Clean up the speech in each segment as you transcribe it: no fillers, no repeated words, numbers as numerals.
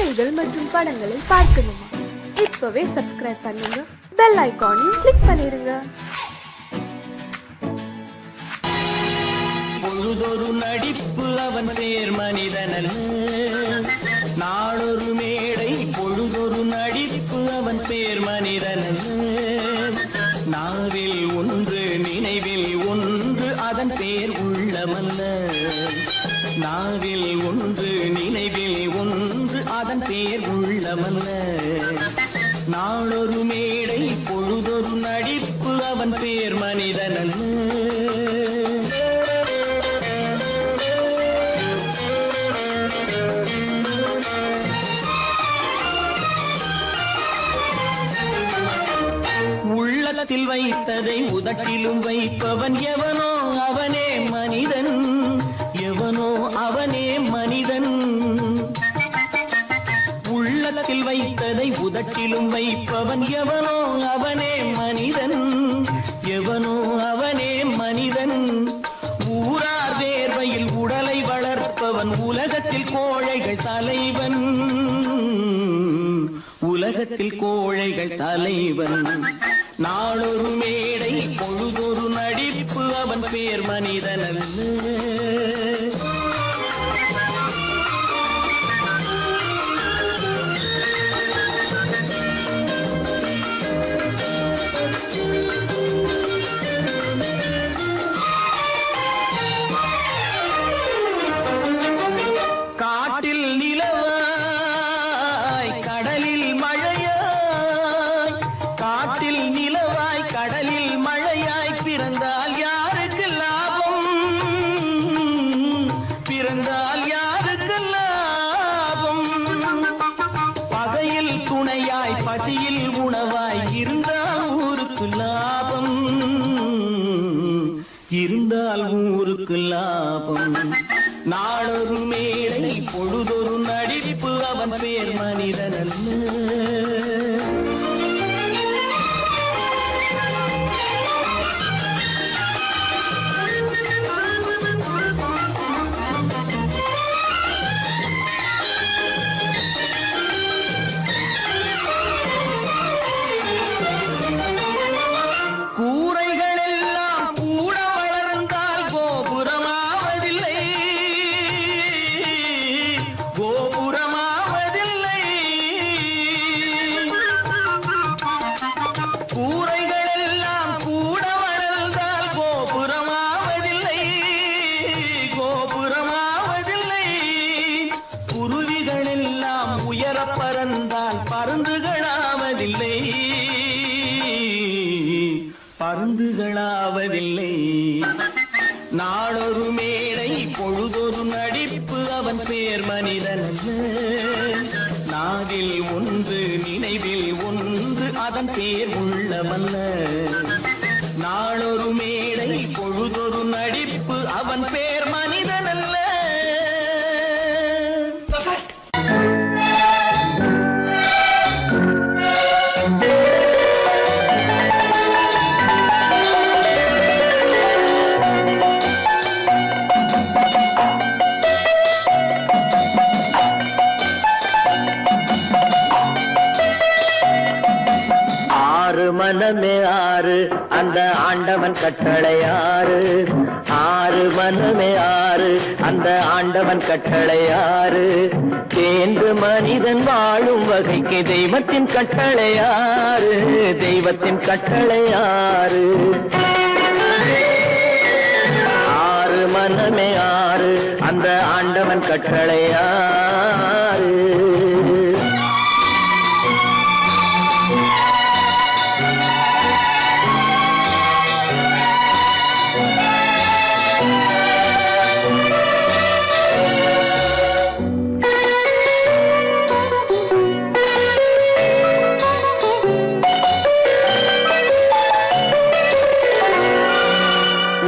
செய்திகள் மற்றும் படங்களை பார்க்கணுமா? இப்பவே சப்ஸ்கிரைப் பண்ணுங்க, பெல் ஐகானையும் கிளிக் பண்ணிருங்க. பொழுதொரு நடிப்பு அவன் பேர் மனிதனல்ல, நாளொரு மேடை பொழுதொரு நடிப்பு அவன் பேர் மனிதனல்ல. நாவில் ஒன்று நினைவில் ஒன்று அதன் பேர் உள்ளமல்ல, நாவில் ஒன்று நினைவில் ஒன்று அதன் பேர் உள்ளமல்ல. நாளொரு மேடை பொழுதொரு நடிப்பு அவன் பேர் மனிதனல்ல. உள்ளத்தில் வைத்ததை உதட்டிலும் வைப்பவன் எவனோ அவனே மனிதன், எவனோ அவனே மனிதன். உள்ளத்தில் வைத்ததை உதட்டிலும் வைப்பவன் எவனோ அவனே மனிதன், எவனோ அவனே மனிதன். ஊரார் வேர்வையில் உடலை வளர்ப்பவன் உலகத்தில் கோழைகள் தலைவன், உலகத்தில் கோழைகள் தலைவன். நாளொரு மேடை பொழுதொரு நடிப்பு அவன் பேர் மனிதனல்ல. காட்டில் நிலவாய் கடலில் மழையாய், காட்டில் நிலவாய் கடலில் மழையாய் பிறந்தால் யாருக்கு லாபம், பிறந்தால் யாருக்கு லாபம். பகையில் துணையாய் பசியில் உணவாய் இருந்தால் ஊருக்கு லாபம், இருந்தால் ஊருக்கு லாபம். நாளொரு மேடை பொழுதொரு நடிப்பு அவன் பேர் மனிதனல்ல. கூரைகள் எல்லாம் கூட வளர்ந்தால் கோபுரமாவதில்லை, கோபுரமாவதில்லை. கூரைகள் எல்லாம் கூட வளர்ந்தால் கோபுரமாவதில்லை, கோபுரமாவதில்லை. குருவிகள் எல்லாம் உயர பறந்தால் பருந்துகளாவதில்லை, பருந்துகளாவதில்லை. நாளொரு மேடை பொழுதொரு நடிப்பு அவன் பேர் மனிதனல்ல. நாவில் ஒன்று நினைவில் ஒன்று அதன் பேர் உள்ளமல்ல. நாளொரு மேடை பொழுதொரு நடிப்பு அவன் பேர் மனிதனல்ல. ஆறு மனமே ஆறு அந்த ஆண்டவன் கட்டளை ஆறு, ஆறு மனமே ஆறு அந்த ஆண்டவன் கட்டளை ஆறு. தேர்ந்து மனிதன் வாழும் வகைக்கு தெய்வத்தின் கட்டளை ஆறு, தெய்வத்தின் கட்டளை ஆறு. ஆறு மனமே ஆறு அந்த ஆண்டவன் கட்டளை ஆறு.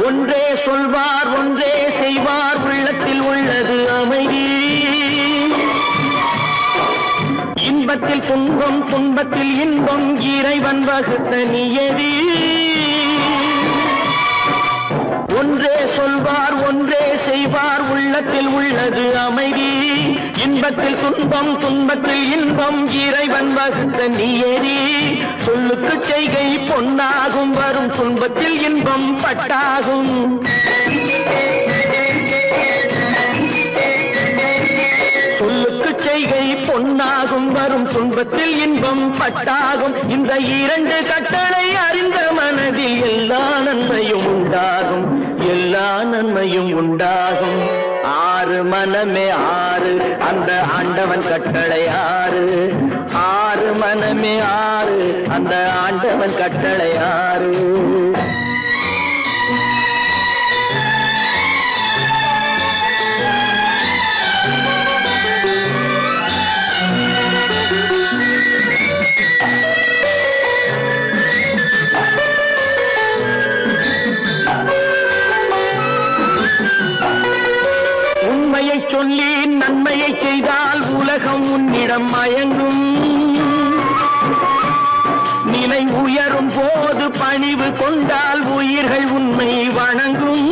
ஒன்றே சொல்வார் ஒன்றே செய்வார் உள்ளத்தில் உள்ளது அமைதி, இன்பத்தில் துன்பம் துன்பத்தில் இன்பம் இறைவன் வகுத்த நியதி. ஒன்றே சொல்வார் ஒன்றே செய்வார் உள்ளத்தில் உள்ளது அமைதி, இன்பத்தில் துன்பம் துன்பத்தில் இன்பம் இறைவன் வகுத்த நீயேறி சொல்லுக்கு செய்கை பொன்னாகும் வரும் துன்பத்தில் இன்பம் பட்டாகும் சொல்லுக்கு செய்கை பொன்னாகும் வரும் துன்பத்தில் இன்பம் பட்டாகும் இந்த இரண்டு கட்டளை அறிந்த மனதில் எல்லா நன்மையும் உண்டாகும் எல்லா நன்மையும் உண்டாகும் ஆறு மனமே ஆறு அந்த ஆண்டவன் கட்டளை ஆறு ஆறு மனமே ஆறு அந்த ஆண்டவன் கட்டளை ஆறு சொல்லி நன்மையை செய்தால் உலகம் உன்னிடம் மயங்கும் நிலை உயரும் போது பணிவு கொண்டால் உயிர்கள் உன்னை வணங்கும்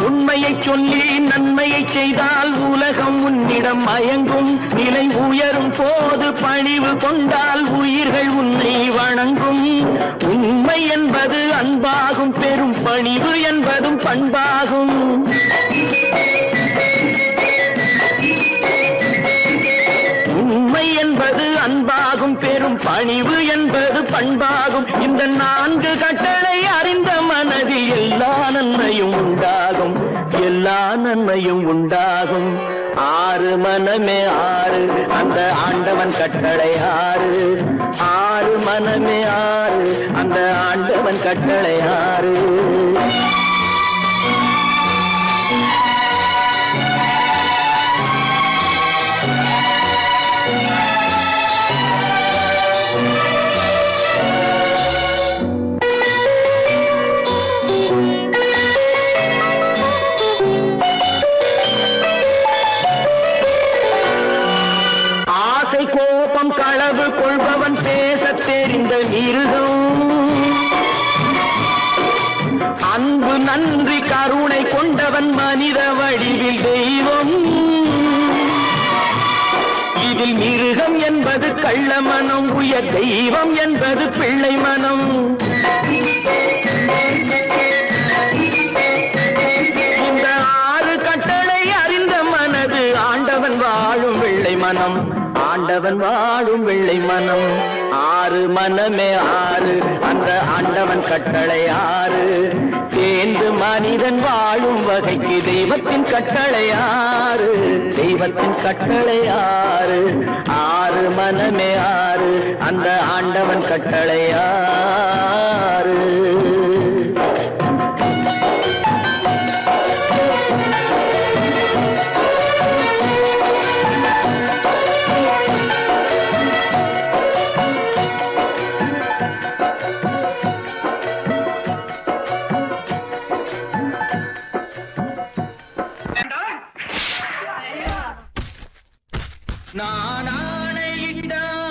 உண்மையை சொல்லி நன்மையை செய்தால் உலகம் உன்னிடம் மயங்கும் நிலை உயரும் போது பணிவு கொண்டால் உயிர்கள் உன்னை வணங்கும் உண்மை என்பது அன்பாகும் பெரும் பணிவு என்பதும் பண்பாகும் உண்மை என்பது அன்பாகும் பெரும் பணிவு என்பது பண்பாகும் இந்த நான்கு கட்டளை அறிந்த மனதில் எல்லா நன்மையும் உண்டாகும் எல்லா நன்மையும் உண்டாகும் ஆறு மனமே ஆறு அந்த ஆண்டவன் கட்டளை ஆறு ஆறு மனமே ஆறு அந்த ஆண்டவன் கட்டளை ஆறு கோபம் களவு கொள்பவன் பேச தெரிந்த மிருகம் அன்பு நன்றி கருணை கொண்டவன் மனித வடிவில் தெய்வம் இதில் மிருகம் என்பது கள்ள மனம் உயர் தெய்வம் என்பது பிள்ளை மனம் இந்த ஆறு கட்டளை அறிந்த மனது ஆண்டவன் வாழும் வெள்ளை மனம் ஆண்டவன் வாழும் வெள்ளை மனம் ஆறு மனமே ஆறு அந்த ஆண்டவன் கட்டளை ஆறு தேர்ந்து மனிதன் வாழும் வகைக்கு தெய்வத்தின் கட்டளை ஆறு தெய்வத்தின் கட்டளை ஆறு ஆறு மனமே ஆறு அந்த ஆண்டவன் கட்டளை ஆறு நான் ஆணையிட்டால்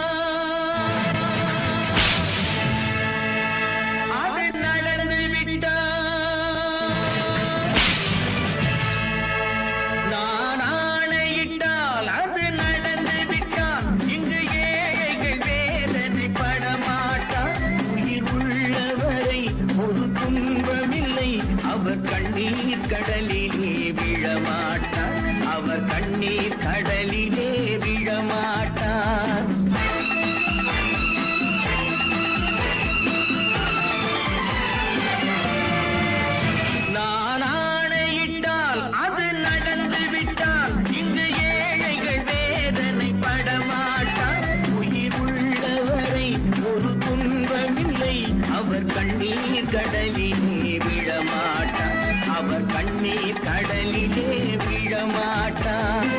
அது நடந்து விட்டால் நான் ஆணையிட்டால் அது நடந்து விட்டால் இங்கு ஏழைகள் வேதனை படமாட்டார் உயிர் உள்ளவரை ஒரு துன்பமில்லை அவர் கண்ணீர் கடலிலே விழமாட்டார் அவர் கண்ணீர் கடலிலே விழமாட்டார் நான் ஆணையிட்டால் அது நடந்து விட்டால் இங்கு ஏழைகள் வேதனை படமாட்டார் உயிர் உள்ளவரை ஒரு துன்பமில்லை அவர் கண்ணீர் கடலிலே விழமாட்டார் அவர் கண்ணீர் கடலிலே விழமாட்டார்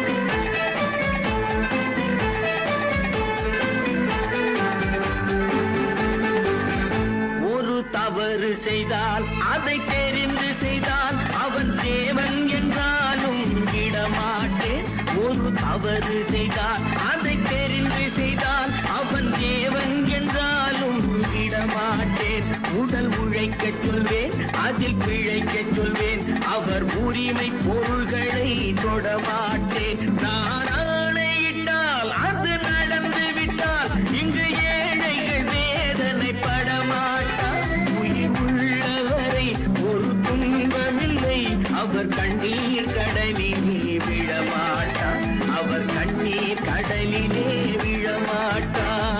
தவறு செய்தால் அதை தெரிந்து செய்தால் அவன் தேவன் என்றாலும் விடமாட்டேன் ஒரு தவறு செய்தால் அதை தெரிந்து செய்தால் அவன் தேவன் என்றாலும் விடமாட்டேன் உடல் உழைக்க சொல்வேன் அதில் பிழைக்க சொல்வேன் அவர் உரிமை பொருள்களை உன்னை தொடமாட்டேன். நான் ஆணையிட்டால் அது நடந்து விட்டால் இங்கு ஏழைகள் வேதனை படமாட்டார். உயிர் உள்ளவரை ஒரு துன்பமில்லை, அவர் கண்ணீர் கடலிலே விழமாட்டார். அவர் கண்ணீர் கடலிலே விழமாட்டார்.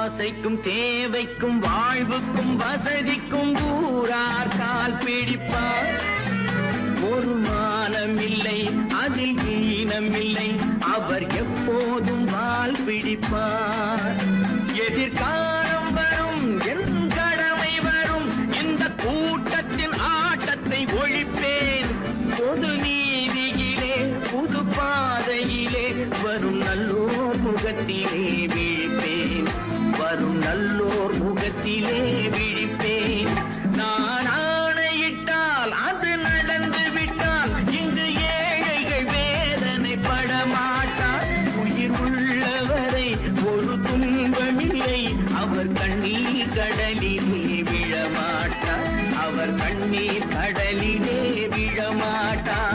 ஆசைக்கும் தேவைக்கும் வாழ்வுக்கும் வசதிக்கும் ஊரார் கால் பிடிப்பார். ஒரு மானம் இல்லை, அதில் ஈனம் இல்லை, அவர் எப்போதும் வால் பிடிப்பார். எதிர்காலம் வரும், என் கடமை வரும், இந்த கூட்டத்தின் ஆட்டத்தை ஒழிப்பேன். பொது நீதியிலே புது பாதையிலே வரும் நல்லோர் முகத்திலே விழிப்பேன். வரும் நல்லோர் முகத்திலே விழிப்பேன். நான் ஆணையிட்டால் அது நடந்து விட்டால் இங்கு ஏழைகள் வேதனை படமாட்டார். உயிர் உள்ளவரை ஒரு துன்பமில்லை, அவர் கண்ணீர் கடலிலே விழமாட்டார். அவர் கண்ணீர் கடலிலே விழமாட்டார்.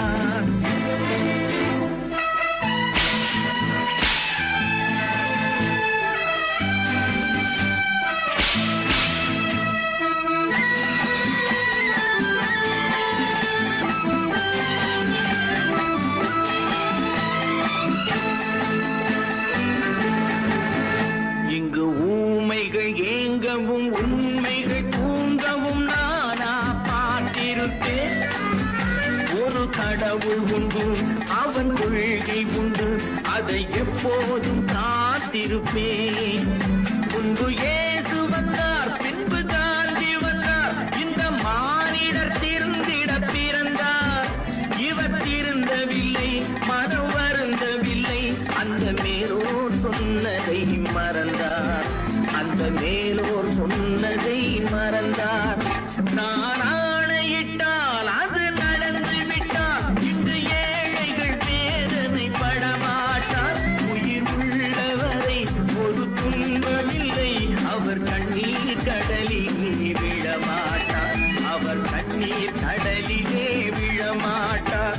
இங்கு ஊமைகள் ஏங்கவும் உண்மைகள் தூங்கவும் நானா பார்த்திருப்பேன். ஒரு கடவுள் உண்டு, அவன் கொள்கை உண்டு, அதை எப்போதும் காத்திருப்பேன். முன்பு இயேசு வந்தார், பின்பு காந்தி வந்தார், இந்த மானிடர் திருந்திட பிறந்தார். இவர் திருந்தவில்லை, மனம் வருந்தவில்லை, அந்த மேலோர் சொன்னதை மறந்தார். அந்த மேலோர் சொன்னதை மறந்தார். நான் ஆணையிட்டால் அது நடந்து விட்டால் இன்று ஏழைகள் வேதனை படமாட்டார். உயிர் உள்ளவரை ஒரு துன்பமில்லை, அவர் கண்ணீர் கடலிலே விழமாட்டார். அவர் கண்ணீர் கடலிலே விழமாட்டார்.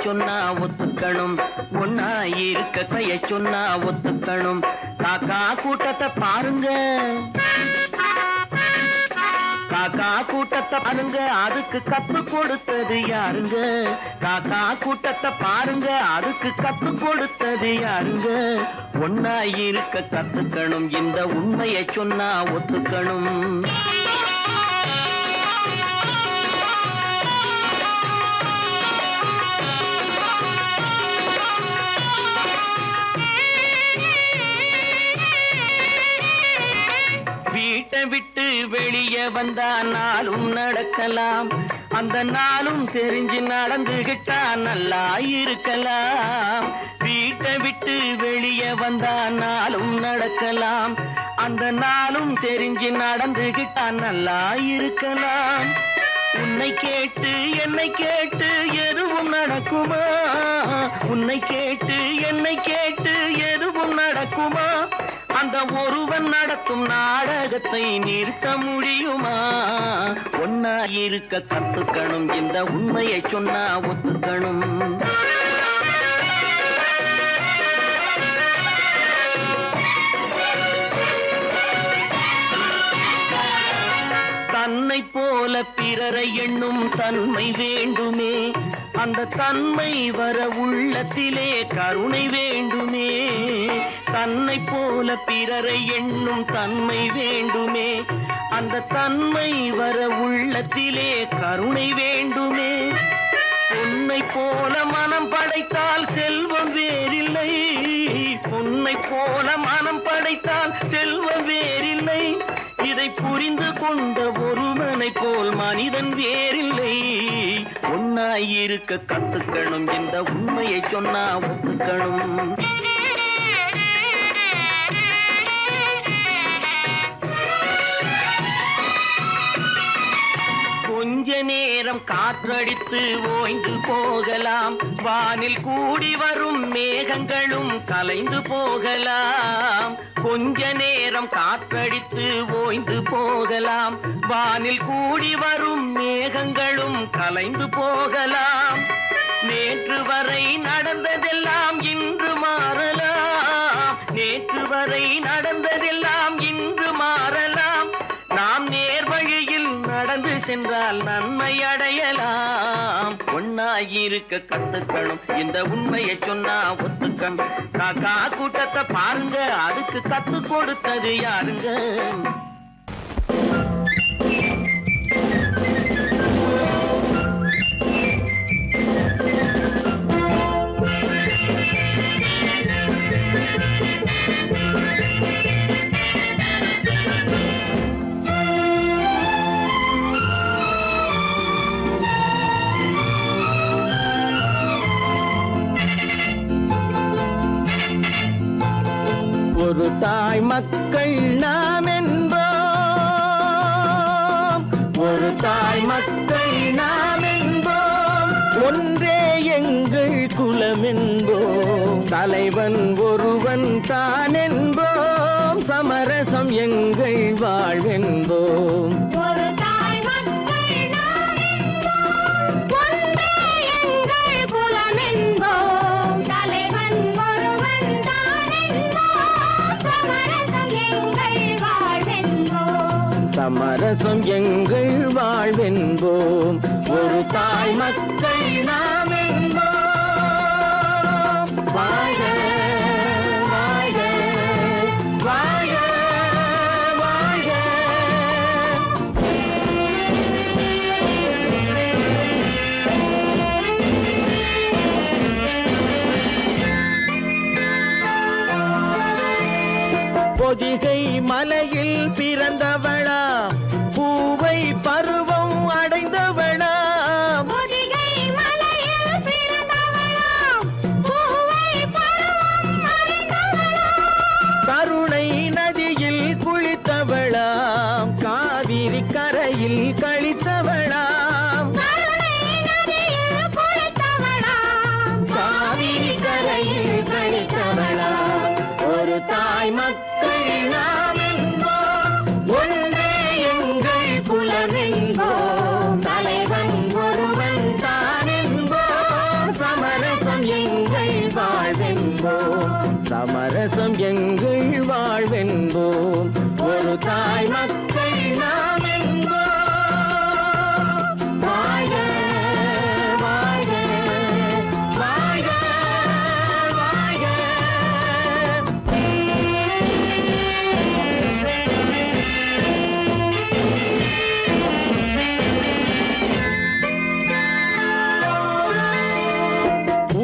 சொன்னா ஒத்துக்கணும், ஒன்னா இருக்க கைய சொன்னா ஒத்துக்கணும். காக்கா கூட்டத்தை பாருங்க, காக்கா கூட்டத்தை பாருங்க, அதுக்கு கத்து கொடுத்தது யாருங்க? காக்கா கூட்டத்தை பாருங்க, அதுக்கு கத்து கொடுத்தது யாருங்க? ஒன்னா இருக்க கத்துக்கணும், இந்த உண்மையை சொன்னா ஒத்துக்கணும். வீட்டை விட்டு வெளியே வந்தா நாளும் நடக்கலாம், அந்த நாளும் தெரிஞ்சு நடந்துகிட்டா நல்லா இருக்கலாம். வீட்டை விட்டு வெளியே வந்தா நாளும் நடக்கலாம், அந்த நாளும் தெரிஞ்சு நடந்துகிட்டா நல்லா இருக்கலாம். உன்னை கேட்டு என்னை கேட்டு எதுவும் நடக்குமா? உன்னை கேட்டு என்னை கேட்டு எதுவும் நடக்குமா? அந்த ஒருவன் நடத்தும் நாடகத்தை நிறுத்த முடியுமா? ஒன்னா இருக்க கத்துக்கணும், இந்த உண்மையை சொன்னா ஒத்துக்கணும். தன்னை போல பிறரை எண்ணும் தன்மை வேண்டுமே, அந்த தன்மை வர உள்ளத்திலே கருணை வேண்டுமே. தன்னை போல பிறரை எண்ணும் தன்மை வேண்டுமே, அந்த தன்மை வர உள்ளத்திலே கருணை வேண்டுமே. உன்னை போல மனம் படைத்தால் செல்வம் வேறில்லை, உன்னை போல மனம் படைத்தால் செல்வம் வேறில்லை. இதை புரிந்து கொண்ட ஒருவனை போல் மனிதன் வேறில்லை. ஒன்னாயிருக்க கத்துக்கணும், இந்த உண்மையை சொன்னா ஒத்துக்கணும். கொஞ்ச நேரம் காற்றடித்து ஓய்ந்து போகலாம், வானில் கூடி வரும் மேகங்களும் கலைந்து போகலாம். கொஞ்ச நேரம் காற்றடித்து ஓய்ந்து போகலாம், வானில் கூடி வரும் மேகங்களும் கலைந்து போகலாம். நேற்று வரை நடந்ததெல்லாம் இன்று மாறலாம், நேற்று வரை நடந்ததெல்லாம் இன்று மாறலாம். நாம் நேர்வழியில் நடந்து சென்றால் நன்மை அடையலாம். ஒன்னாயிருக்க கத்துக்கணும், இந்த உண்மையை சொன்னா ஒத்துக்கணும். காக்கா கூட்டத்தை பாருங்க, அதுக்கு கத்து கொடுத்தது யாருங்க? ஒரு தாய் மக்கள் நாம் என்போம், ஒரு தாய் மக்கள் நாம் என்போம். ஒன்றே எங்கள் குலம் என்போம், தலைவன் ஒருவன் தான் என்போம். சமரசம் எங்கள் வாழ்வென்போம். சமரசம் எங்கள் வாழ்வென்போம், ஒரு தாய் மக்கள் நாம் என்போம். வாழ்க வாழ்க வாழ்க வாழ்க. பொதிகை மலையில் பிறந்தவளா, பூவை பருவம் அடைந்தவளா. பொதிகை மலையில் பிறந்தவளா, பூவை பருவம் அடைந்தவளா. கருணை நதியில் குளித்தவளா, காவிரி கரையில் கழித்தவளா. கருணை நதியில் குளித்தவளா, காவிரி கரையில் கழித்தவளா. ஒரு தாய் மக்கள் நாம் என்போம், ஒன்றே எங்கள் குலம் என்போம். தலைவன் ஒருவன் தான் என்போம். சமரசம் எங்கள் வாழ்வென்போம், சமரசம் எங்கள் வாழ்வென்போம். ஒரு தாய் மக்கள் நாம் என்போம். வாழ்க வாழ்க வாழ்க வாழ்க.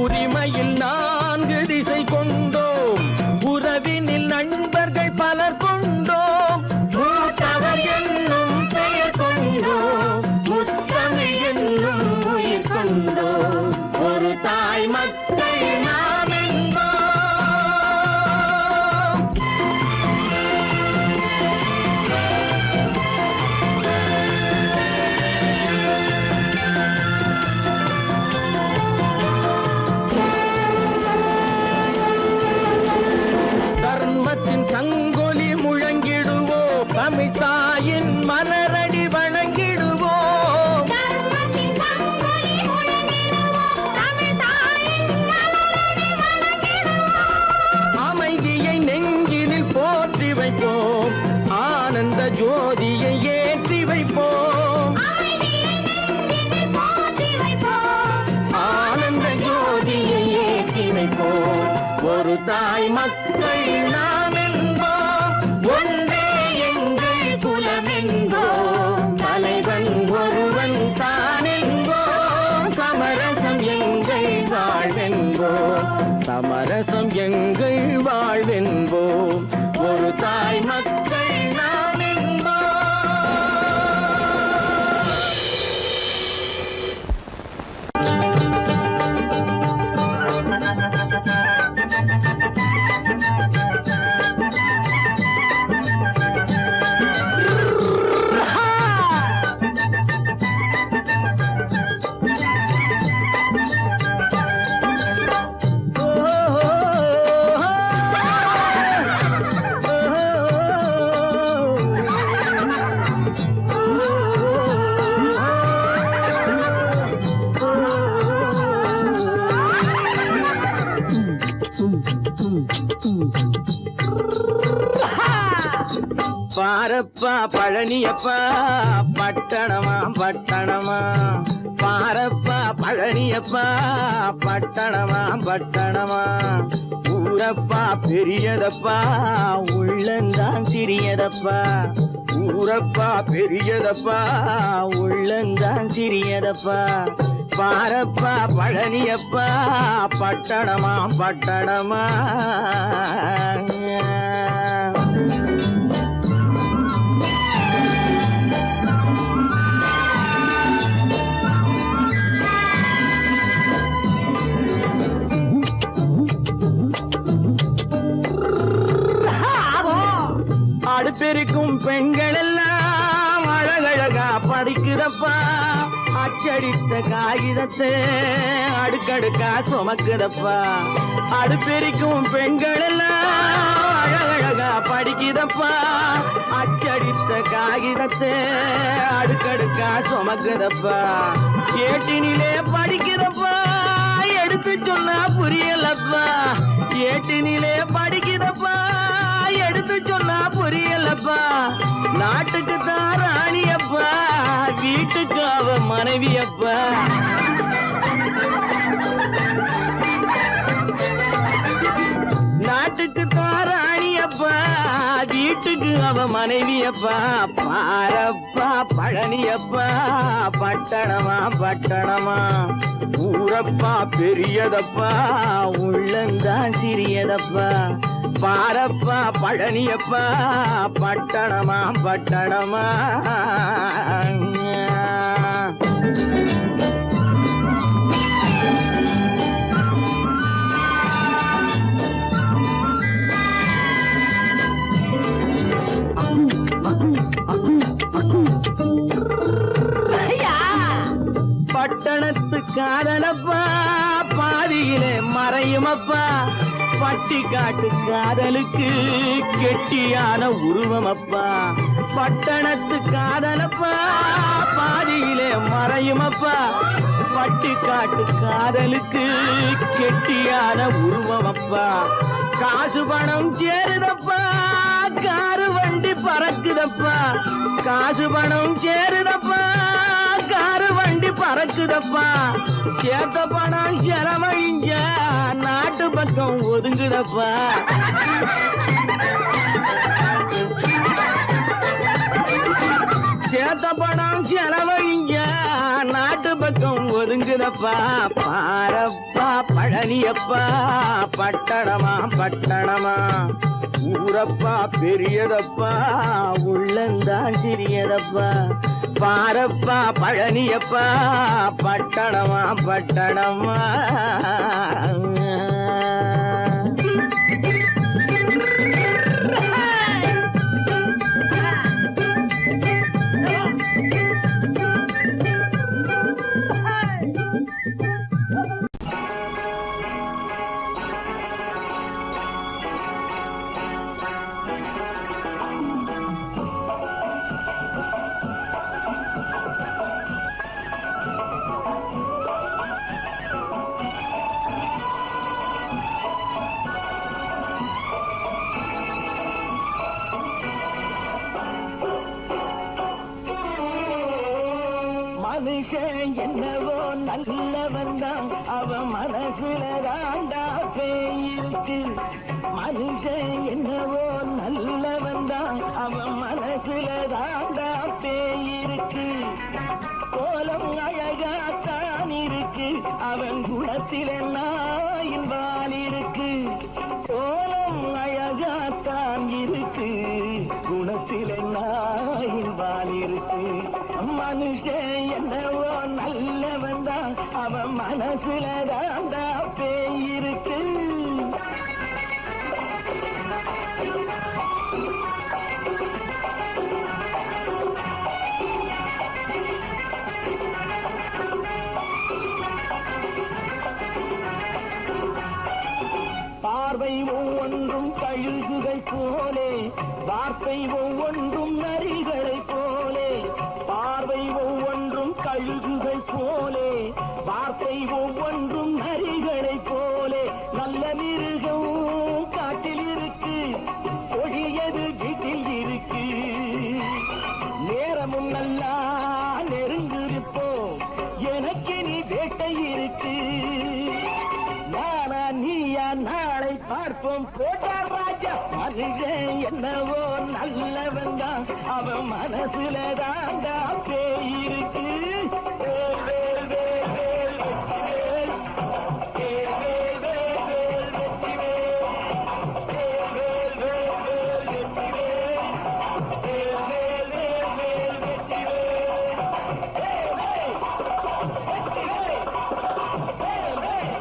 உரிமையில் 4 திசை கொண்டோம், உறவினில் நண்பர்கள் பலர் கொண்டோம். மூத்தவர் என்னும் பெயர் கொண்டோம், முத்தமிழ் என்னும் உயிர் கொண்டோம். ஒரு தாய் மக்கள் நாம் என்போம். தர்மத்தின் சங்கொலி முழங்கிடுவோம், தமிழ் தாயின் மலரடி வணங்கிடுவோம். தர்மத்தின் சங்கொலி முழங்கிடுவோம், தமிழ் தாயின் மலரடி வணங்கிடுவோம். அமைதியை நெஞ்சினில் போற்றி வைப்போம், ஆனந்த ஜோதியை ஏற்றி வைப்போம். அமைதியை நெஞ்சினில் போற்றி வைப்போம், ஆனந்த ஜோதியை ஏற்றி வைப்போம். ஒரு தாய் மக்கள் நாம் என்போம், ஒன்றே எங்கள் குலம் பாரப்பா பழனியப்பா பட்டணமா பட்டணமா பாரப்பா பழனியப்பா பட்டணமா பட்டணமா ஊரப்பா பெரியதப்பா உள்ளந்தான் சிறியதப்பா ஊரப்பா பெரியதப்பா உள்ளந்தான் சிறியதப்பா பாரப்பா பழனியப்பா பட்டணமா பட்டணமா அடுப்பெருக்கும் பெண்கள் எல்லாம் அழகழகா படிக்குதப்பா அச்சடித்த காகிதத்தை அடுக்கடுக்கா சுமக்குதப்பா அடுப்பெருக்கும் பெண்கள் எல்லாம் அழகழகா படிக்குதப்பா அச்சடித்த காகிதத்தை அடுக்கடுக்கா சுமக்குதப்பா ஏட்டினிலே படிக்குதப்பா எடுத்து சொன்னா புரியலப்பா ஏட்டினிலே படிக்குதப்பா எடுத்து சொன்னா புரியலப்பா நாட்டுக்கு தான் ராணியப்பா வீட்டுக்கு அவ மனைவியப்பா நாட்டுக்கு தான் ராணியப்பா வீட்டுக்கு அவ மனைவியப்பா பாரப்பா பழனியப்பா பட்டணமா பட்டணமா ஊரப்பா பெரியதப்பா உள்ளந்தான் சிறியதப்பா பாரப்பா பழனியப்பா பட்டணமா பட்டணமா பட்டணத்து காதலப்பா பாதியிலே மறையுமப்பா பட்டி காட்டு காதலுக்கு கெட்டியான உருவமப்பா பட்டணத்து காதலப்பா பாதியிலே மறையுமப்பா பட்டி காட்டு காதலுக்கு கெட்டியான உருவமப்பா காசு பணம் சேருதப்பா காரு வண்டி பறக்குதப்பா காசு பணம் சேருதப்பா காரு வண்டி பறக்குதப்பா சேத்த பணம் செலவழிங்க நாட்டு பக்கம் ஒதுங்குதப்பா சேத்த பணம் செலவழிங்க நாட்டு பக்கம் ஒதுங்குதப்பா பாரப்பா பழனியப்பா பட்டணமா பட்டணமா ஊரப்பா பெரியதப்பா உள்ளந்தான் சிறியதப்பா பாரப்பா பழனியப்பா பட்டணமா பட்டணமா மனுஷன் என்னவோ நல்லவன் தான் அவன் மனசுல தாண்டா பேயிருக்கு மனுஷன் என்னவோ நல்லவன் தான் அவன் மனசுல தாண்டா பேயிருக்கு கோலம் அழகாத்தான் இருக்கு அவன் குணத்தில நாயின் வால் இருக்கு கோலம் அழகாத்தான் இருக்கு குணத்தில நாயின் வால் இருக்கு மனுஷன் என்னவோ நல்லவன் தான் அவன் மனசுல தாண்டா பேயிருக்கு பார்வை ஒவ்வொன்றும் கழுகுகள் போலே வார்த்தை ஒவ்வொன்றும் நரிகளை போலே பார்வை ஒவ்வொன்றும் கழுகுகள் போலே வார்த்தை ஒவ்வொன்றும் நரிகளை போலே நல்ல மிருகம் காட்டில் இருக்கு கொடியது வீட்டில் இருக்கு குழப்பம் போட்டார் ராஜா மனுஷன் என்னவோ நல்லவன் தான் அவன் மனசுல தாண்டா பேயிருக்கு வேல் வேல் வேல் வேல் வெற்றிவேல் வேல் வேல் வேல் வேல் வெற்றிவேல் வேல் வேல் வேல் வேல் வெற்றிவேல் வேல் வேல் வேல் வேல் வெற்றிவேல் வேல் வேல் வெற்றிவேல் வேல் வேல்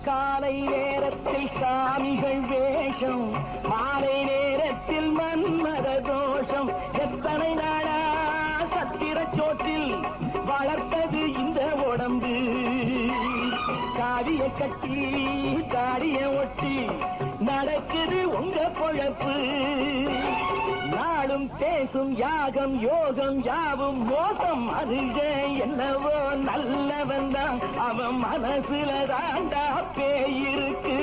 காலை நேரத்தில் சாமிகள் வேஷம் மாலை நேரத்தில் மன்மத தோஷம் எத்தனை நாளா சத்திர சோற்றில் வளர்த்தது இந்த உடம்பு காவிய கட்டி தாடிய ஒட்டி நடக்குது உங்க பொழப்பு நாளும் பேசும் யாகம் யோகம் யாவும் மோசம் மனுஷன் என்னவோ நல்லவன் தான் அவன் மனசுல தாண்டா பேயிருக்கு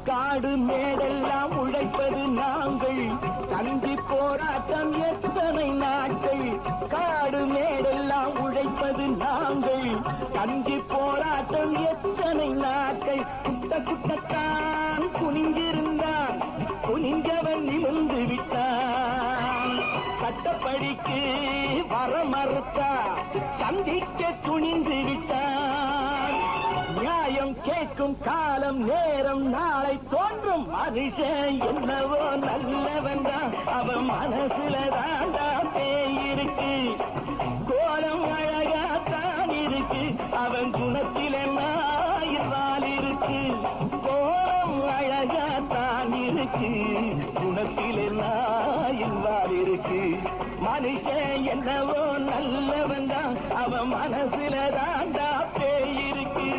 காடு மேடெல்லாம் உழைப்பது நாங்கள் தந்தி போராட்டம் எத்தனை நாட்கள் காடு மேடெல்லாம் உழைப்பது நாங்கள் தந்தி போராட்டம் எத்தனை நாட்கள் குட்ட குட்டத்தான் குனிந்திருந்தான் குனிஞ்சவன் நிமிர்ந்து விட்டான் சட்டப்படிக்கு வர மறுத்தா சந்திக்க துணிந்து விட்டான் நியாயம் கேட்கும் காலம் நேரம் நாளை தோன்றும் மனுஷன் என்னவோ நல்லவன் தான் அவன் மனசுல தாண்டா பேயிருக்கு கோலம் அழகாத்தான் இருக்கு அவன் குணத்தில் என்னால் இருக்கு கோலம் அழகாத்தான் இருக்கு குணத்தில் என்னால் இருக்கு மனுஷன் என்னவோ நல்லவன் தான் அவன் மனசுல தாண்டா பேயிருக்கு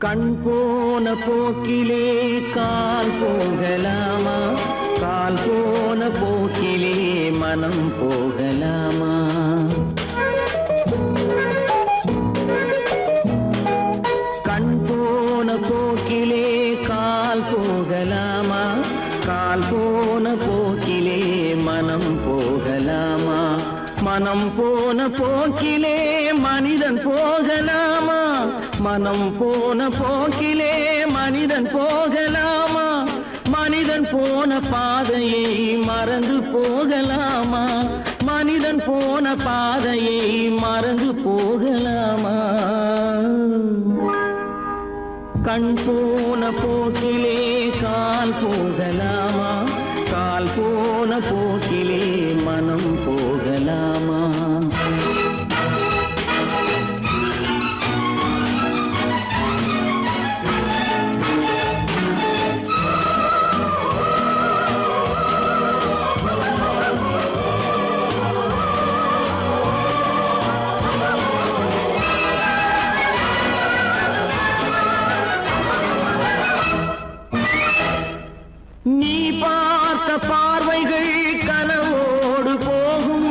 கண் போன போக்கிலே கால் போகலாமா கால் போன போக்கிலே மனம் போகலாமா கண் போன போக்கிலே கால் போகலாமா கால் போன போக்கிலே மனம் போகலாமா மனம் போன போக்கிலே மனிதன் போகலாமா மனம் போன போக்கிலே மனிதன் போகலாமா மனிதன் போன பாதையை மறந்து போகலாமா மனிதன் போன பாதையை மறந்து போகலாமா கண் போன போக்கிலே கால் போகலாமா கால் போன போக்கிலே மனம் போகலாமா நீ பார்த்த பார்வைகள் கனவோடு போகும்,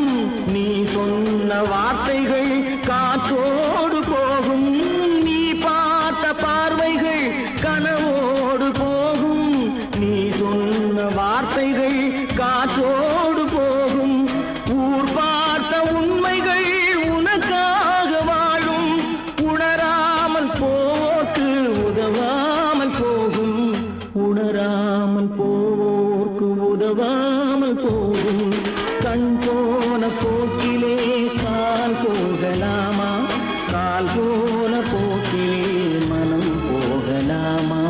நீ சொன்ன வார்த்தைகள் காற்றோடு போகும். நீ பார்த்த பார்வைகள் கனவோடு போகும், நீ சொன்ன வார்த்தைகள் காற்றோடு போகும். ஊர் பார்த்த உண்மைகள் உனக்காக வாழும், உணராமல் போக்கு உதவாமல் போகும், உணராமல் போக்கு உதவாமல் போகும். கண் போன போக்கிலே கால் போகலாமா, கால் போன போக்கிலே மனம் போகலாமா?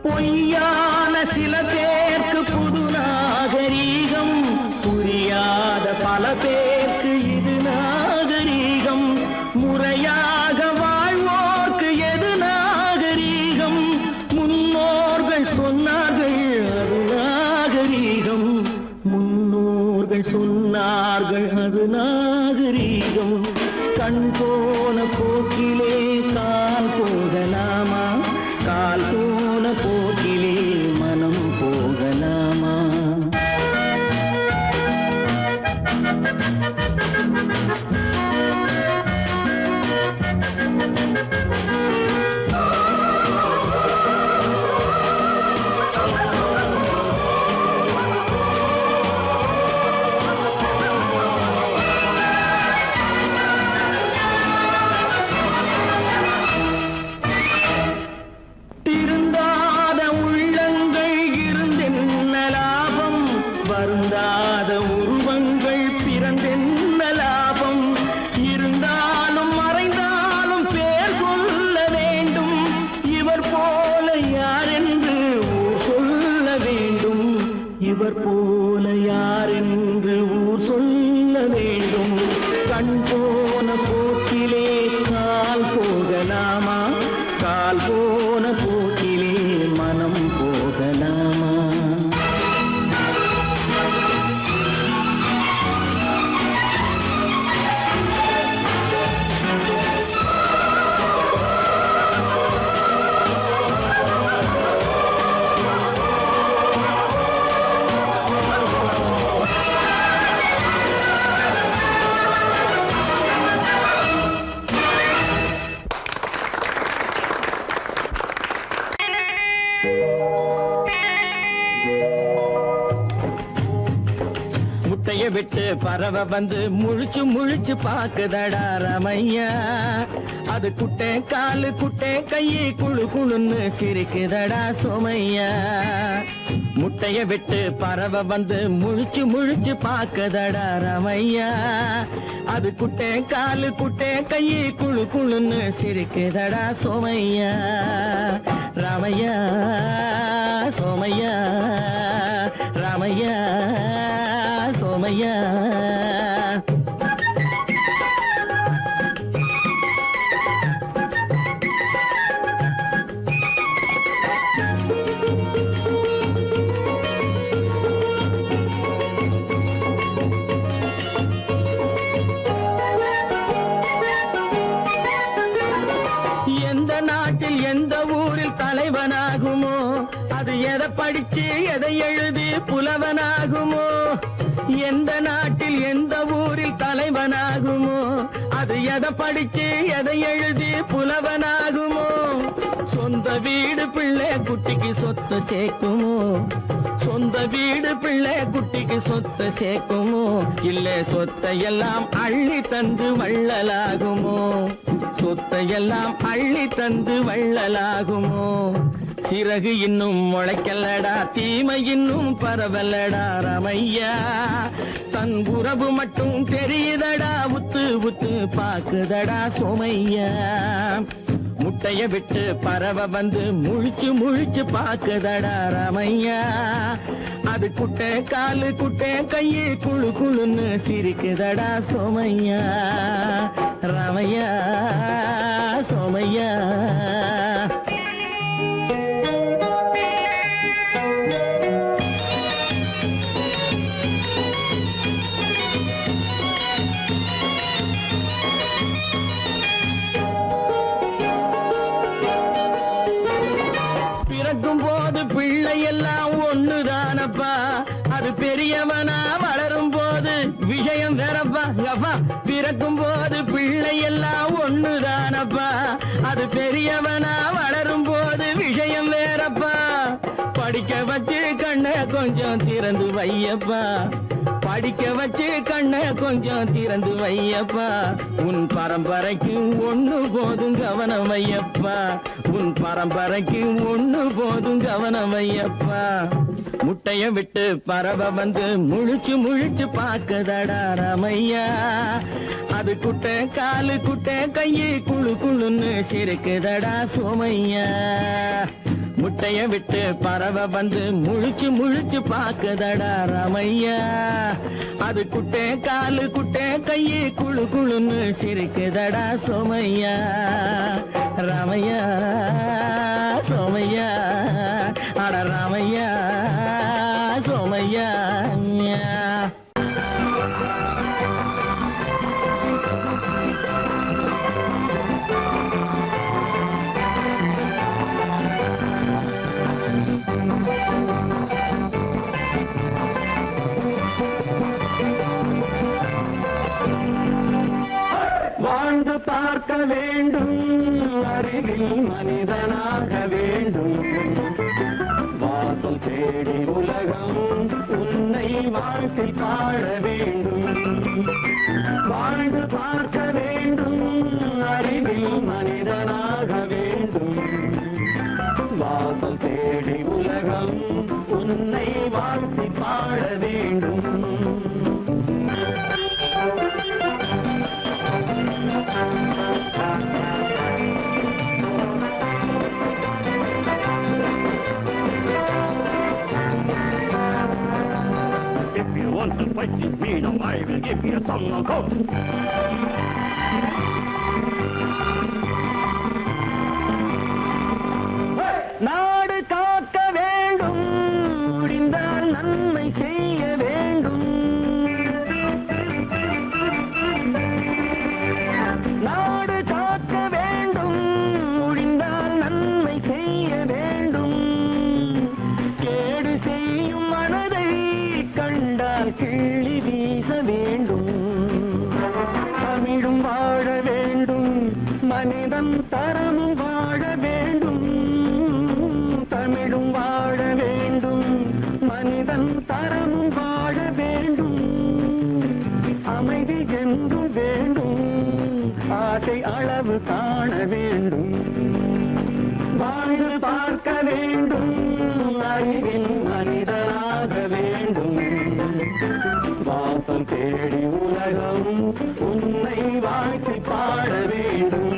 பொய்யான சில பேருக்கு புது நாகரீகம், புரியாத பல பேருக்கு இது நாகரீகம். முறையாக வாழ்வோர்க்கு எது நாகரீகம்? முன்னோர்கள் சொன்னார்கள் அது நாகரீகம், முன்னோர்கள் சொன்னார்கள் அது நாகரீகம். கண் போன போக்கிலே கால் போகலாமா, கால் போன போக்கிலே மனம் போகலாமா? திருந்தாத உள்ளங்கள் இருந்தென்ன லாபம், வருந்தாத உருவங்கள் பிறந்தென்ன லாபம்? இருந்தாலும் மறைந்தாலும் பேர் சொல்ல வேண்டும், இவர் போல யாரென்று ஊர் சொல்ல வேண்டும், இவர் போல யாரென்று ஊர் சொல்ல வேண்டும். கண் போன போக்கிலே கால் போகலாமா, கால் போன போக்கிலே மனம் போகலாமா? முட்டைய விட்டு பறவை வந்து முழிச்சு முழிச்சு பாக்குதடா ரமையா, அது குட்டை காலு குட்டை கையை குழு குழுன்னு சிரிக்குதடா சோமையா. முட்டைய விட்டு பறவை வந்து முழிச்சு முழிச்சு பாக்குதடா ரமையா, அது குட்டை காலு குட்டை கையை குழு குழுன்னு சிரிக்குதடா சோமையா. ராமையா சோமையா, ராமையா சோமையா. எந்த நாட்டில் எந்த ஊரில் தலைவனாகுமோ, அது எதை படிச்சு எதை எழுதி புலவனாகுமோ? எந்த நாட்டில் எந்த ஊரில் தலைவனாகுமோ, அது எதை படிச்சு எதை எழுதி புலவனாகுமோ? சொந்த வீடு பிள்ளை குட்டிக்கு சொத்து சேர்க்குமோ, சொந்த வீடு பிள்ளை குட்டிக்கு சொத்து சேர்க்குமோ? இல்ல சொத்தையெல்லாம் அள்ளி தந்து வள்ளலாகுமோ, சொத்தையெல்லாம் அள்ளி தந்து வள்ளலாகுமோ? சிறகு இன்னும் முளைக்கல்லடா தீமை இன்னும் பரவலடா ராமையா தன் உறவு மட்டும் தெரியுதடா உத்து உத்து பாக்குதடா சோமையா முட்டைய விட்டு பறவை வந்து முழிச்சு முழிச்சு பாக்குதடா ராமையா அது குட்டை காலு குட்டை கையு குழு குழுன்னு சிரிக்குதடா சோமையா ராமையா சோமையா பிறக்கும் போது பிள்ளை எல்லாம் ஒண்ணுதானப்பா அது பெரியவனா வளரும் போது விஷயம் வேறப்பா அப்பா பிறக்கும் போது பிள்ளை எல்லாம் ஒண்ணுதானப்பா அது பெரியவனா வளரும் போது விஷயம் வேறப்பா படிக்க வச்சு கண்ணை கொஞ்சம் திறந்து வையப்பா படிக்க வச்சு கண்ணை கொஞ்சம் திறந்து வையப்பா உன் பரம்பரைக்கு ஒண்ணு போதும் கவனம் வையப்பா உன் பரம்பரைக்கு ஒண்ணு போதும் கவனம் வையப்பா முட்டைய விட்டு பறவை வந்து முழிச்சு முழிச்சு பாக்குதடா ராமையா அது குட்டை காலு குட்டை கையு குழு குழுன்னு சிரிக்குதடா சோமையா முட்டைய விட்டு பறவை வந்து முழிச்சு முழிச்சு பாக்குதடா ராமையா அது குட்டை காலு குட்டை கையு குழு குழுன்னு சிரிக்குதடா சோமையா ராமையா சோமையா அட ராமையா சோமையா வாழ்ந்து பார்க்க வேண்டும் அறிவில் மனிதனாக வேண்டும் வாசல் தேடி உலகம் உன்னை வாழ்த்தி பாட வேண்டும் வாழ்ந்து பார்க்க வேண்டும் அறிவில் மனிதனாக வேண்டும் வாசல் தேடி உலகம் உன்னை வாழ்த்தி பாட வேண்டும் If you want to fight with me, now I will give you a song of hope. நாடு காக்க வேண்டும் முடிந்தால் நன்மை செய்ய வேண்டும் நாடு காக்க வேண்டும் முடிந்தால் நன்மை செய்ய வேண்டும் கேடு செய்யும் மனதை கண்டால் கிள்ளி வீச வேண்டும் தமிழும் வாழ வேண்டும் மனிதன் தரமும் வாழ வேண்டும் தமிழும் வாழ வேண்டும் மனிதன் தரமும் வாழ வேண்டும் அமைதி என்றும் வேண்டும் ஆசை அளவு காண வேண்டும் வாழ்ந்து பார்க்க வேண்டும் அறிவின் மனிதனாக வேண்டும் வாசம் தேடி உலகம் உன்னை வாழ்த்தி பாட வேண்டும்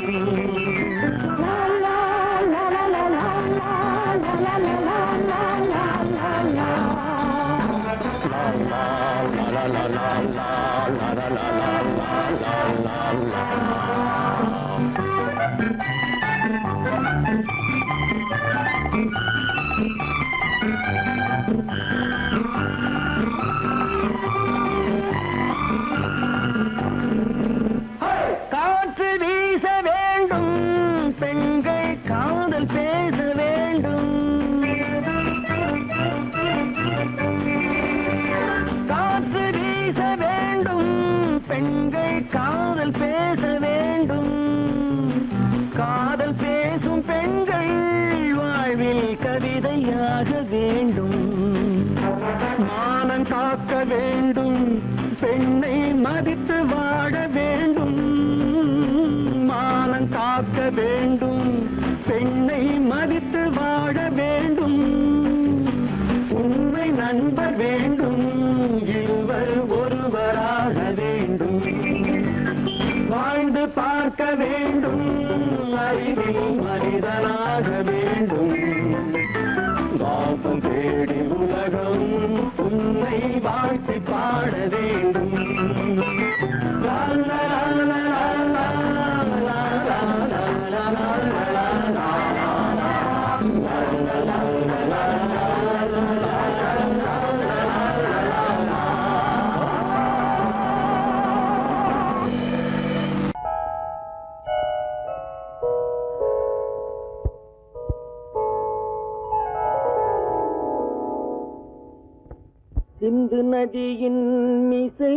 காற்று வீச வேண்டும் பெண்கள் காதல் பேச வேண்டும் காற்று வீச வேண்டும் பெண்கள் காதல் பேச வேண்டும் காதல் பேசும் பெண்கள் வாழ்வில் கவிதையாக வேண்டும் மானம் காக்க வேண்டும் பெண்ணை மதித்து வாழ வேண்டும் மானம் காக்க வேண்டும் பெண்ணை மதித்து வாழ வேண்டும் சிந்து நதியின் மிசை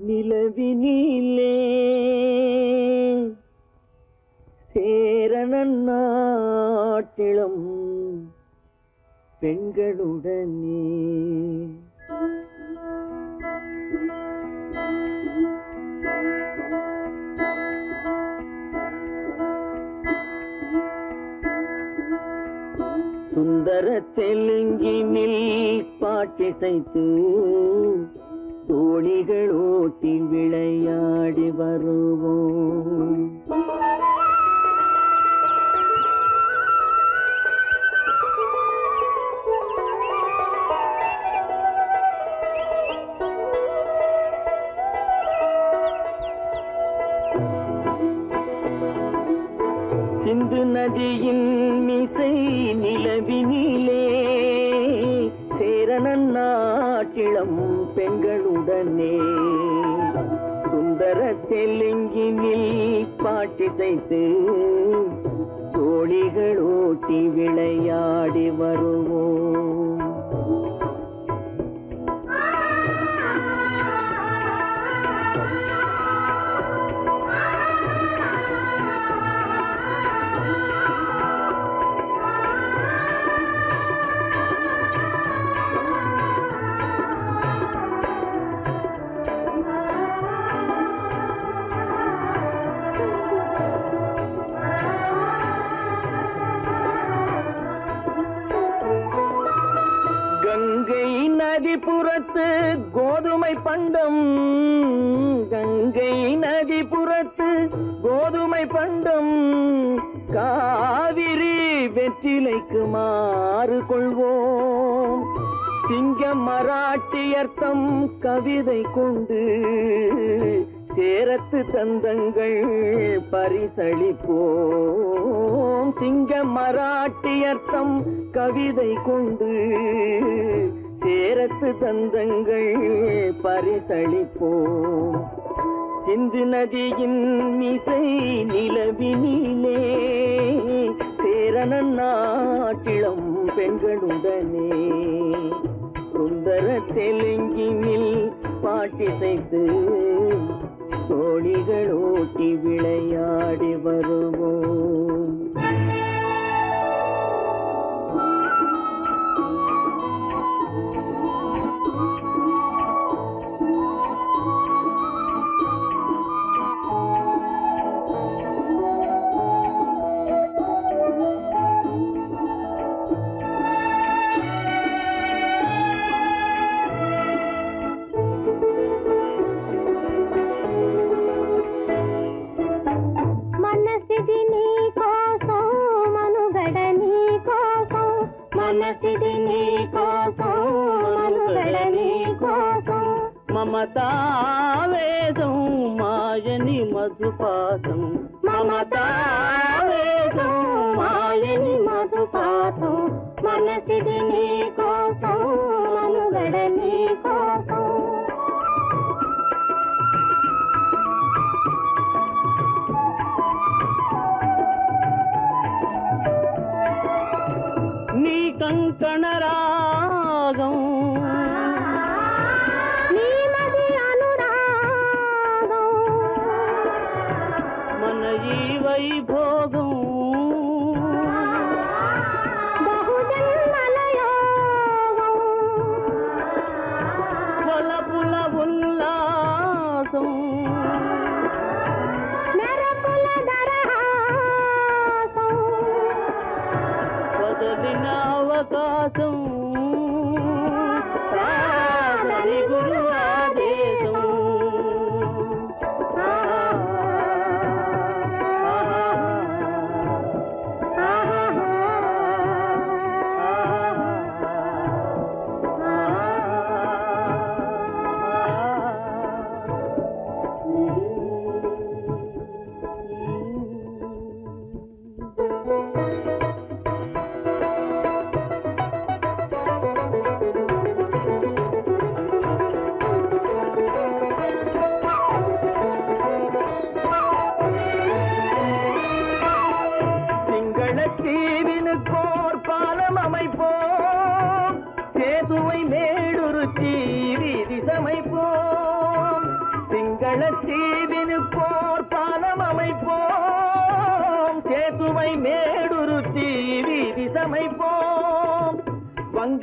நிலவினிலே சேரணன் நாட்டிளம் பெண்களுடனே சுந்தர தெலுங்கினில் பாட்டிசைத்து தோணிகள் ஓட்டி விளையாடி வருவோம். சிந்து நதியின் மிசை நிலவினிலே சேரணன் நாட்டிளம் பெண்களுடனே சுந்தர தெலுங்கினில் பாட்டிசைத்து தோணிகள் ஓட்டி விளையாடி வருவோம். கங்கை நதிபுறத்து கோதுமை பண்டம், கங்கை நதிபுறத்து கோதுமை பண்டம், காவிரி வெற்றிலைக்கு மாறு கொள்வோம். சிங்க மராட்டியர்த்தம் கவிதை கொண்டு சேரத்து தந்தங்கள் பரிசளிப்போம். சிங்க மராட்டியர்த்தம் கவிதை கொண்டு சேரத்து தந்தங்கள் பரிசளிப்போம். சிந்து நதியின் மிசை நிலவினிலே சேரணன் நாட்டிளம் பெண்களுடனே சுந்தர தெலுங்கினில் பாட்டிசைத்து தோணிகள் ஓட்டி விளையாடி வருவோம். మనసిది నీ కోసం మనుగడ నీ కోసం మనసిది నీ కోసం మనుగడ నీ కోసం మమతావేదం మాయని మధుపాసం మమతావేదం మాయని మధుపాతం మనసిది నీ కోసం మనుగడ నీ కోసం నీ కంకణ రాగం నీ నది అనురాగం మన ఈ వైభోగం బహుజన్మల యోగం కొలపుల ఉల్లాసం మెరపుల దరహాసం వదలిన అవకాశం సాగరి గురు ఆదేశం ఆ, ఆ, ఆ.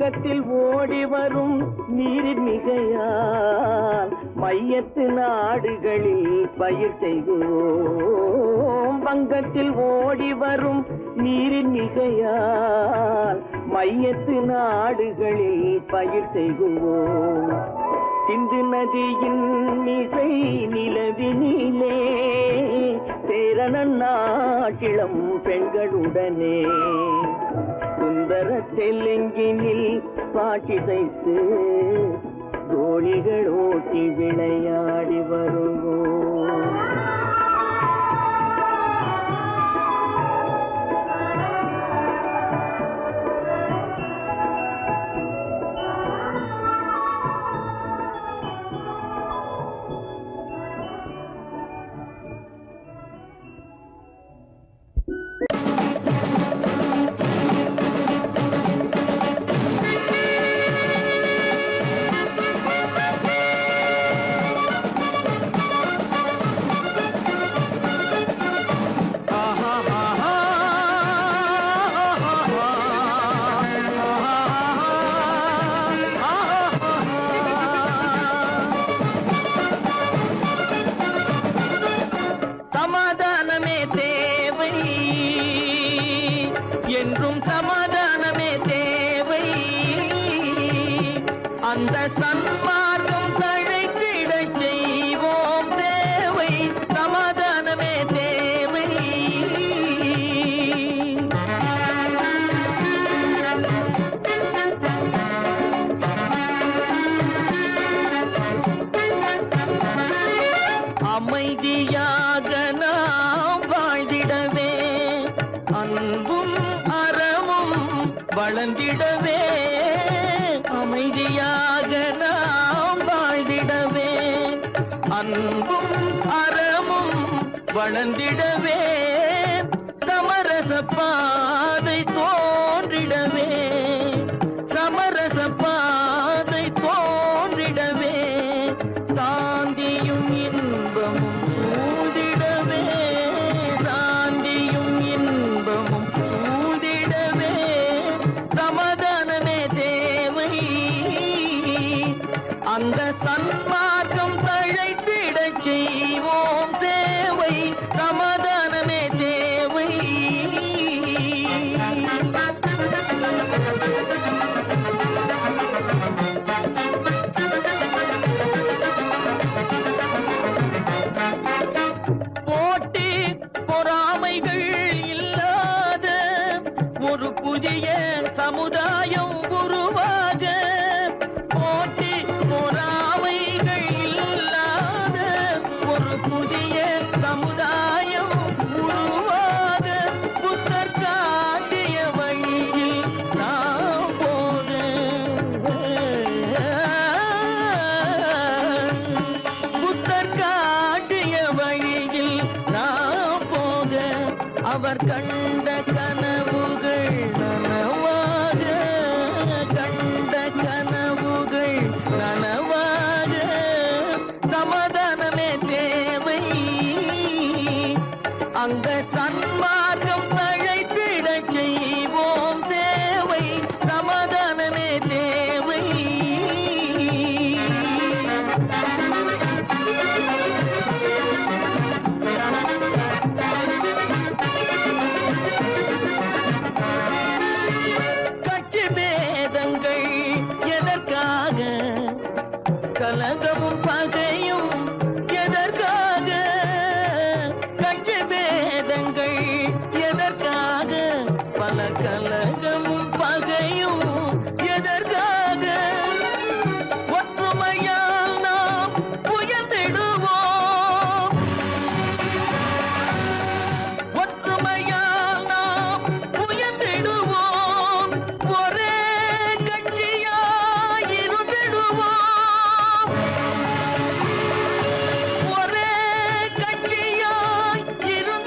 பங்கத்தில் ஓடி வரும் நீரின் மிகையால் மையத்து நாடுகளில் பயிர் செய்கிறோம். பங்கத்தில் ஓடி வரும் நீரின் மிகையால் மையத்து நாடுகளில் பயிர் செய்கிறோம். சிந்து நதியின் மிசை நிலவினிலே சேரணன் நாட்டிளம் பெண்களுடனே சுந்தர தெலுங்கினில் பாட்டிசைத்து தோழிகள் ஓட்டி விளையாடி வருவோம். சமாதானமே தேவை என்றும் சமாதானமே தேவை. அந்த சன்மார்க்கம் தழைத்திடச் செய்வோம் தேவை. சமாதானமே தேவை. அமைதியாக நாம் வாழ்ந்திடவே அன்பும் அறமும் வளர்ந்திடவே. அமைதியாக நாம் வாழ்ந்திடவே அன்பும் அறமும் வளர்ந்திடவே. சமரச பாதை தோன்றிடவே சமரச பாதை தோன்றிடவே. சாந்தியும் இன்பமும் சூழ்ந்திடவே சாந்தியும் இன்பமும் சூழ்ந்திடவே. சமாதானமே தேவை. அந்த சன்மார்க்கம் தழைத்திடச் செய்வோம் சேவை. சமாதானமே தேவை. போட்டி பொறாமைகள் இல்லாத ஒரு புதிய சமுதாயம் உருவாக. போட்டி பொறாமைகள் இல்லாத ஒரு புதிய சமுதாயம் உருவாக. புத்தர் காட்டிய வழியில் நாம் போக. புத்தர் காட்டிய வழியில் நாம் போக. அவர் கண்ட கனவுகள் நனவாக கண்ட கனவுகள் நனவாக. சமாதானமே தேவை. அங்க சன்மார்க்கம் தழைத்திடச் செய்வோம் சேவை. சமாதானமே தேவை. கட்சி பேதங்கள் எதற்காக? கலகமும் பகையும் எதற்காக? கட்சி பேதங்கள் எதற்காக? பல கலகமும் பகையும் எதற்காக? ஒற்றுமையால் நாம் உயர்ந்திடுவோம். ஒற்றுமையால் நாம் உயர்ந்திடுவோம். ஒரே கட்சியாய் இருந்திடுவோம். ஒரே கட்சியாய் இருந்திடுவோம்.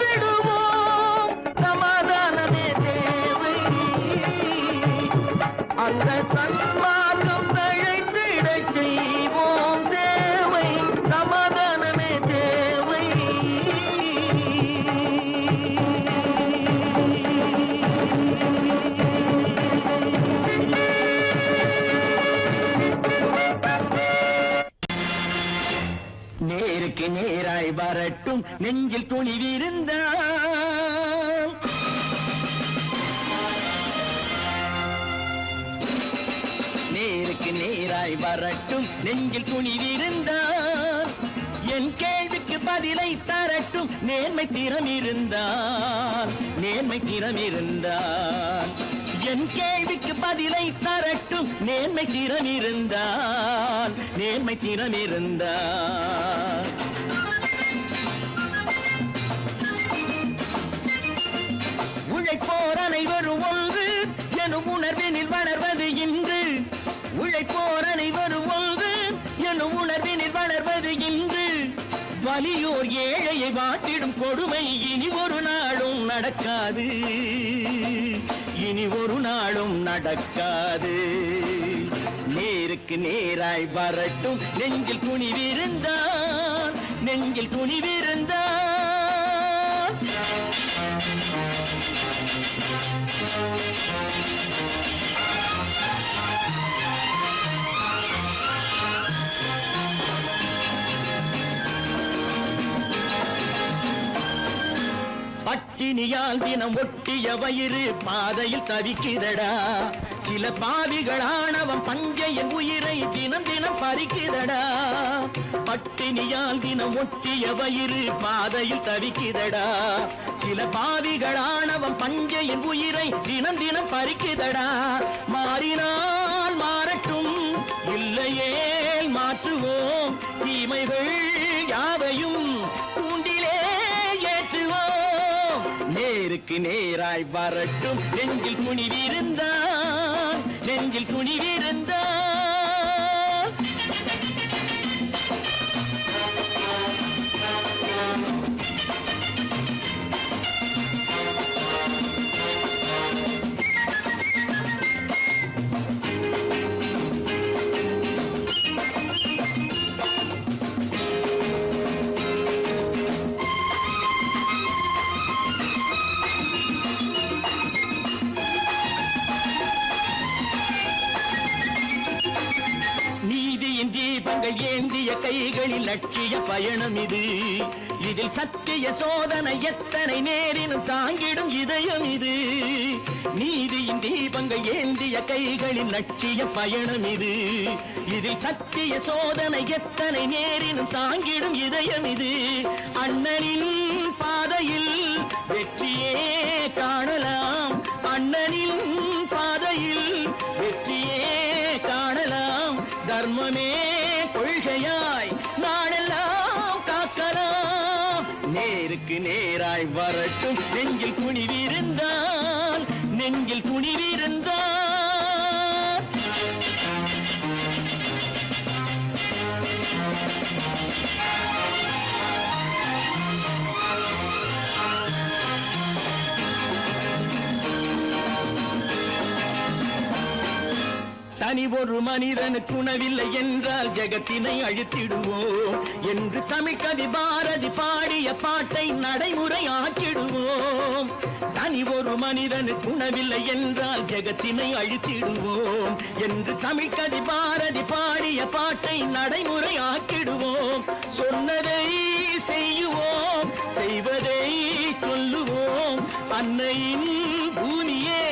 வரட்டும் நெஞ்சில் துணிவிருந்தால். நேருக்கு நேராய் வரட்டும் நெஞ்சில் துணிவிருந்தால். என் கேள்விக்கு பதிலை தரட்டும் நேர்மை திறம் இருந்தால். நேர்மை திறம் இருந்தால் என் கேள்விக்கு பதிலை தரட்டும் நேர்மை திறம் இருந்தால். நேர்மை திறம் இருந்தால் உழைப்போர் அனைவரும் ஒன்று எனும் உணர்வினில் வளர்வது இன்று. உழைப்போர் அனைவரும் ஒன்று எனும் உணர்வினில் வளர்வது இன்று. வலியோர் ஏழையை வாட்டிடும் கொடுமை இனி ஒரு நாளும் நடக்காது. இனி ஒரு நாளும் நடக்காது. நேருக்கு நேராய் வரட்டும் நெஞ்சில் துணிவிருந்தால். நெஞ்சில் துணிவிருந்தால். பட்டினியால் தினம் ஒட்டிய வயிறு பாதையில் தவிக்குதடா. சில பாவிகள் ஆணவம் பஞ்சையின் உயிரை தினம் தினம் பறிக்குதடா. பட்டினியால் தினம் ஒட்டிய வயிறு பாதையில் தவிக்குதடா. சில பாவிகள் ஆணவம் பஞ்சையின் உயிரை தினம் தினம் பறிக்குதடா. மாறினால் மாறட்டும் இல்லையே மாற்றுவோம். தீமைகள் யாவையும் கூண்டிலே ஏற்றுவோம். நேருக்கு நேராய் வரட்டும் நெஞ்சில் துணிவிருந்தால். நெஞ்சில் துணிவிருந்தால். நீதியின் தீபங்கள் ஏந்திய கைகளில் லட்சிய பயணம் இது. இதில் சத்திய சோதனை எத்தனை நேரினும் தாங்கிடும் இதயம் இது. நீதியின் தீபங்கள் ஏந்திய கைகளில் லட்சிய பயணம் இது. இதில் சத்திய சோதனை எத்தனை நேரினும் தாங்கிடும் இதயம் இது. அண்ணனின் பாதையில் வெற்றியே காணலாம். அண்ணனின் பாதையில் வெற்றியே காணலாம். தர்மமே கொள்கையாய் நாடெல்லாம் காக்கலாம். நேருக்கு நேராய் வரட்டும் நெஞ்சில் துணிவிருந்தால். நெஞ்சில் துணிவிருந்தால். தனி ஒரு மனிதனுக்கு உணவில்லை என்றால் ஜெகத்தினை அழித்திடுவோம் என்று தமிழ் கவி பாரதி பாடிய பாட்டை நடைமுறை ஆக்கிடுவோம். தனி ஒரு மனிதனுக்கு உணவில்லை என்றால் ஜெகத்தினை அழித்திடுவோம் என்று தமிழ் கவி பாரதி பாடிய பாட்டை நடைமுறை ஆக்கிடுவோம். சொன்னதை செய்யுவோம், செய்வதை சொல்லுவோம். அன்னையின் பூமியே